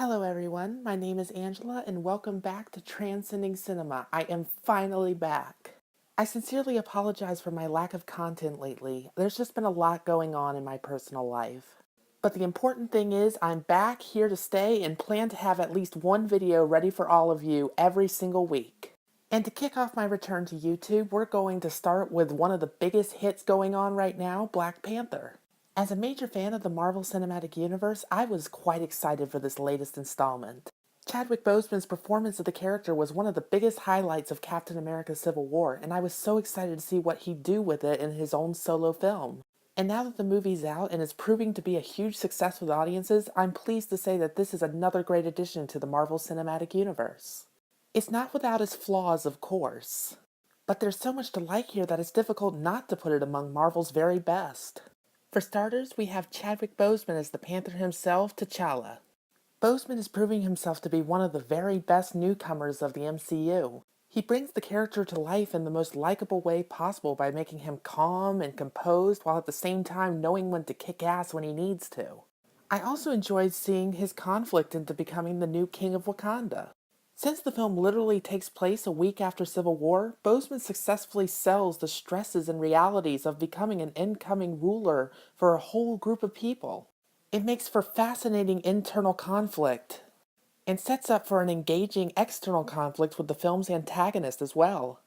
Hello everyone, my name is Angela and welcome back to Transcending Cinema. I am finally back. I sincerely apologize for my lack of content lately. There's just been a lot going on in my personal life. But the important thing is I'm back here to stay and plan to have at least one video ready for all of you every single week. And to kick off my return to YouTube, we're going to start with one of the biggest hits going on right now, Black Panther. As a major fan of the Marvel Cinematic Universe, I was quite excited for this latest installment. Chadwick Boseman's performance of the character was one of the biggest highlights of Captain America Civil War, and I was so excited to see what he'd do with it in his own solo film. And now that the movie's out and is proving to be a huge success with audiences, I'm pleased to say that this is another great addition to the Marvel Cinematic Universe. It's not without its flaws, of course, but there's so much to like here that it's difficult not to put it among Marvel's very best. For starters, we have Chadwick Boseman as the Panther himself, T'Challa. Boseman is proving himself to be one of the very best newcomers of the MCU. He brings the character to life in the most likable way possible by making him calm and composed while at the same time knowing when to kick ass when he needs to. I also enjoyed seeing his conflict into becoming the new king of Wakanda. Since the film literally takes place a week after Civil War, Boseman successfully sells the stresses and realities of becoming an incoming ruler for a whole group of people. It makes for fascinating internal conflict and sets up for an engaging external conflict with the film's antagonist as well.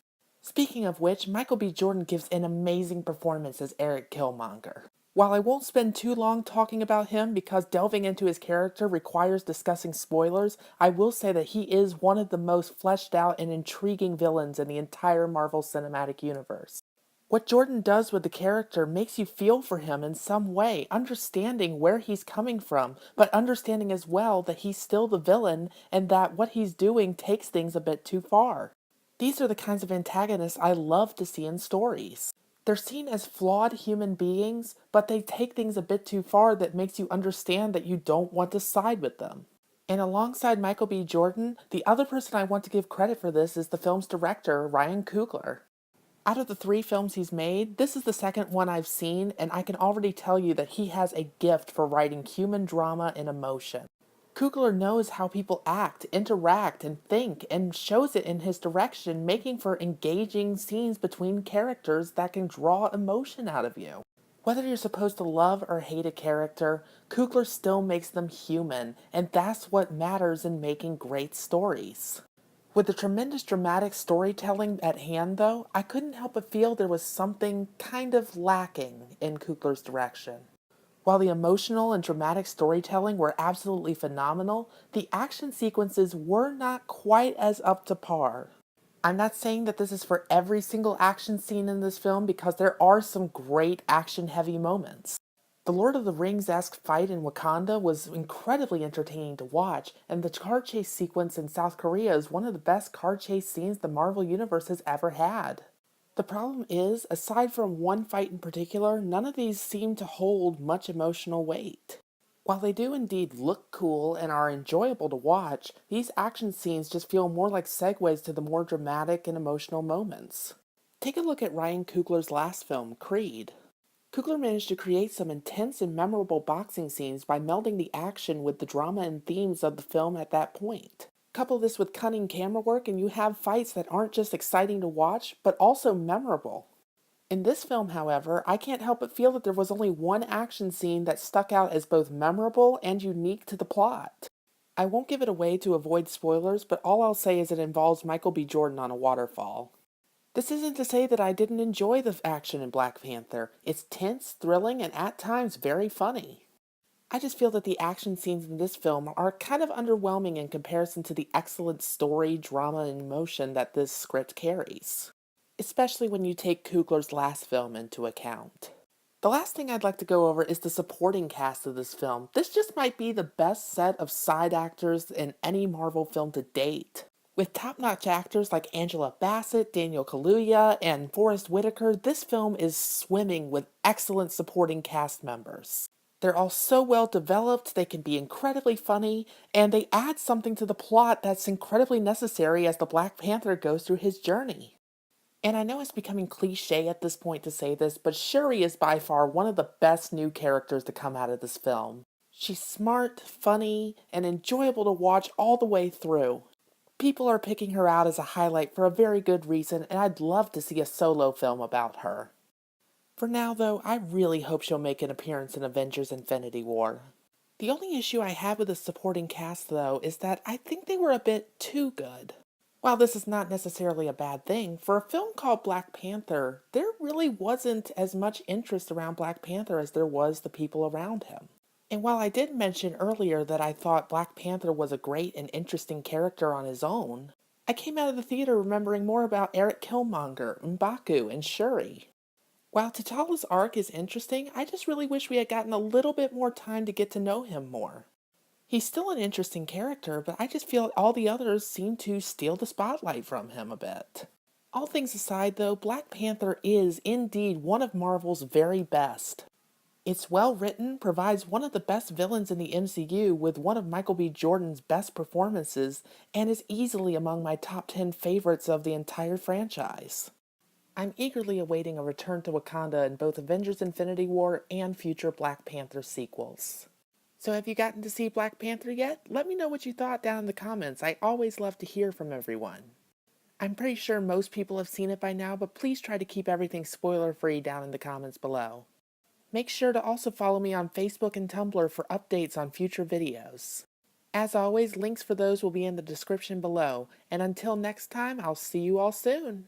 Speaking of which, Michael B. Jordan gives an amazing performance as Eric Killmonger. While I won't spend too long talking about him because delving into his character requires discussing spoilers, I will say that he is one of the most fleshed out and intriguing villains in the entire Marvel Cinematic Universe. What Jordan does with the character makes you feel for him in some way, understanding where he's coming from, but understanding as well that he's still the villain and that what he's doing takes things a bit too far. These are the kinds of antagonists I love to see in stories. They're seen as flawed human beings, but they take things a bit too far that makes you understand that you don't want to side with them. And alongside Michael B. Jordan, the other person I want to give credit for this is the film's director, Ryan Coogler. Out of the 3 films he's made, this is the second one I've seen, and I can already tell you that he has a gift for writing human drama and emotion. Coogler knows how people act, interact, and think, and shows it in his direction, making for engaging scenes between characters that can draw emotion out of you. Whether you're supposed to love or hate a character, Coogler still makes them human, and that's what matters in making great stories. With the tremendous dramatic storytelling at hand, though, I couldn't help but feel there was something kind of lacking in Coogler's direction. While the emotional and dramatic storytelling were absolutely phenomenal, the action sequences were not quite as up to par. I'm not saying that this is for every single action scene in this film because there are some great action-heavy moments. The Lord of the Rings-esque fight in Wakanda was incredibly entertaining to watch, and the car chase sequence in South Korea is one of the best car chase scenes the Marvel Universe has ever had. The problem is, aside from one fight in particular, none of these seem to hold much emotional weight. While they do indeed look cool and are enjoyable to watch, these action scenes just feel more like segues to the more dramatic and emotional moments. Take a look at Ryan Coogler's last film, Creed. Coogler managed to create some intense and memorable boxing scenes by melding the action with the drama and themes of the film at that point. Couple this with cunning camera work and you have fights that aren't just exciting to watch, but also memorable. In this film, however, I can't help but feel that there was only one action scene that stuck out as both memorable and unique to the plot. I won't give it away to avoid spoilers, but all I'll say is it involves Michael B. Jordan on a waterfall. This isn't to say that I didn't enjoy the action in Black Panther. It's tense, thrilling, and at times very funny. I just feel that the action scenes in this film are kind of underwhelming in comparison to the excellent story, drama, and emotion that this script carries. Especially when you take Coogler's last film into account. The last thing I'd like to go over is the supporting cast of this film. This just might be the best set of side actors in any Marvel film to date. With top-notch actors like Angela Bassett, Daniel Kaluuya, and Forest Whitaker, this film is swimming with excellent supporting cast members. They're all so well developed, they can be incredibly funny, and they add something to the plot that's incredibly necessary as the Black Panther goes through his journey. And I know it's becoming cliche at this point to say this, but Shuri is by far one of the best new characters to come out of this film. She's smart, funny, and enjoyable to watch all the way through. People are picking her out as a highlight for a very good reason, and I'd love to see a solo film about her. For now, though, I really hope she'll make an appearance in Avengers Infinity War. The only issue I have with the supporting cast, though, is that I think they were a bit too good. While this is not necessarily a bad thing, for a film called Black Panther, there really wasn't as much interest around Black Panther as there was the people around him. And while I did mention earlier that I thought Black Panther was a great and interesting character on his own, I came out of the theater remembering more about Eric Killmonger, M'Baku, and Shuri. While T'Challa's arc is interesting, I just really wish we had gotten a little bit more time to get to know him more. He's still an interesting character, but I just feel all the others seem to steal the spotlight from him a bit. All things aside, though, Black Panther is indeed one of Marvel's very best. It's well written, provides one of the best villains in the MCU with one of Michael B. Jordan's best performances, and is easily among my top 10 favorites of the entire franchise. I'm eagerly awaiting a return to Wakanda in both Avengers Infinity War and future Black Panther sequels. So have you gotten to see Black Panther yet? Let me know what you thought down in the comments. I always love to hear from everyone. I'm pretty sure most people have seen it by now, but please try to keep everything spoiler-free down in the comments below. Make sure to also follow me on Facebook and Tumblr for updates on future videos. As always, links for those will be in the description below, and until next time, I'll see you all soon!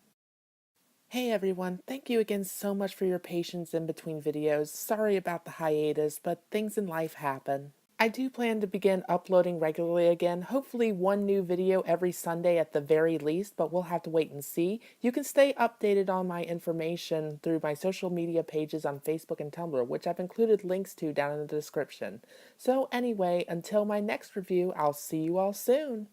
Hey everyone, thank you again so much for your patience in between videos. Sorry about the hiatus, but things in life happen. I do plan to begin uploading regularly again, hopefully one new video every Sunday at the very least, but we'll have to wait and see. You can stay updated on my information through my social media pages on Facebook and Tumblr, which I've included links to down in the description. So anyway, until my next review, I'll see you all soon.